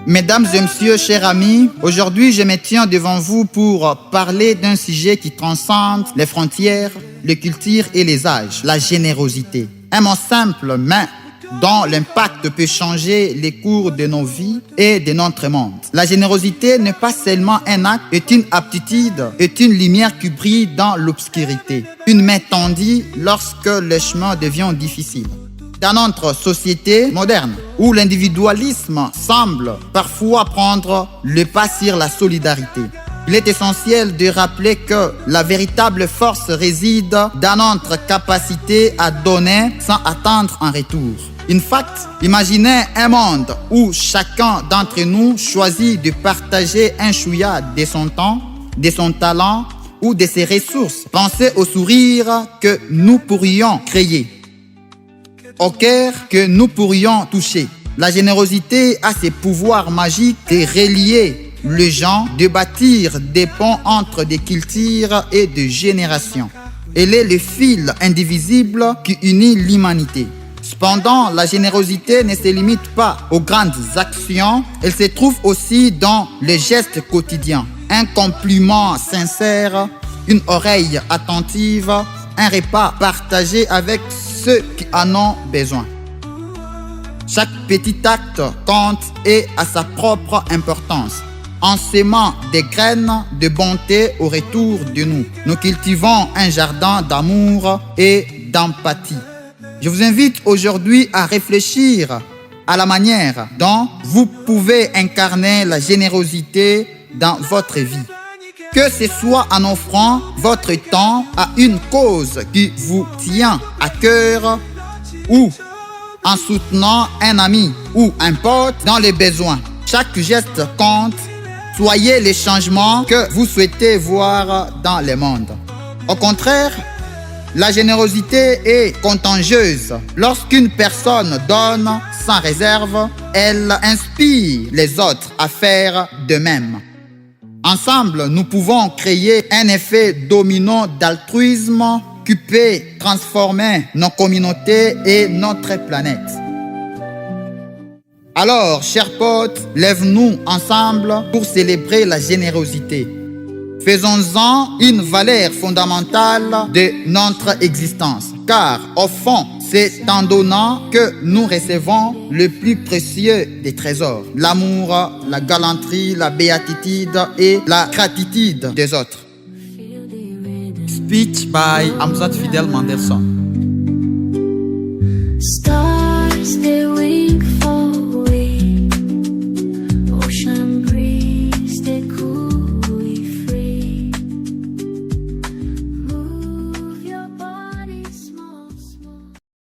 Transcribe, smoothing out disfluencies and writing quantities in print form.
Mesdames et messieurs, chers amis, aujourd'hui je me tiens devant vous pour parler d'un sujet qui transcende les frontières, les cultures et les âges, la générosité. Un mot simple, mais dont l'impact peut changer les cours de nos vies et de notre monde. La générosité n'est pas seulement un acte, est une aptitude, est une lumière qui brille dans l'obscurité. Une main tendue lorsque le chemin devient difficile. Dans notre société moderne, où l'individualisme semble parfois prendre le pas sur la solidarité, il est essentiel de rappeler que la véritable force réside dans notre capacité à donner sans attendre un retour. In fact, imaginez un monde où chacun d'entre nous choisit de partager un chouïa de son temps, de son talent ou de ses ressources. Pensez au sourire que nous pourrions créer, au cœur que nous pourrions toucher. La générosité a ce pouvoir magique de relier les gens, de bâtir des ponts entre des cultures et des générations. Elle est le fil indivisible qui unit l'humanité. Cependant, la générosité ne se limite pas aux grandes actions, elle se trouve aussi dans les gestes quotidiens. Un compliment sincère, une oreille attentive, un repas partagé avec ceux qui en ont besoin. Chaque petit acte compte et a sa propre importance. En sémant des graines de bonté au retour de nous, nous cultivons un jardin d'amour et d'empathie. Je vous invite aujourd'hui à réfléchir à la manière dont vous pouvez incarner la générosité dans votre vie. Que ce soit en offrant votre temps à une cause qui vous tient à cœur ou en soutenant un ami ou un pote dans les besoins. Chaque geste compte. Soyez les changements que vous souhaitez voir dans le monde. Au contraire, la générosité est contagieuse. Lorsqu'une personne donne sans réserve, elle inspire les autres à faire de même. Ensemble, nous pouvons créer un effet domino d'altruisme qui peut transformer nos communautés et notre planète. Alors, chers potes, lève-nous ensemble pour célébrer la générosité. Faisons-en une valeur fondamentale de notre existence, car au fond, c'est en donnant que nous recevons le plus précieux des trésors, l'amour, la galanterie, la béatitude et la gratitude des autres. Speech by Hamzat Fidel Mandelson.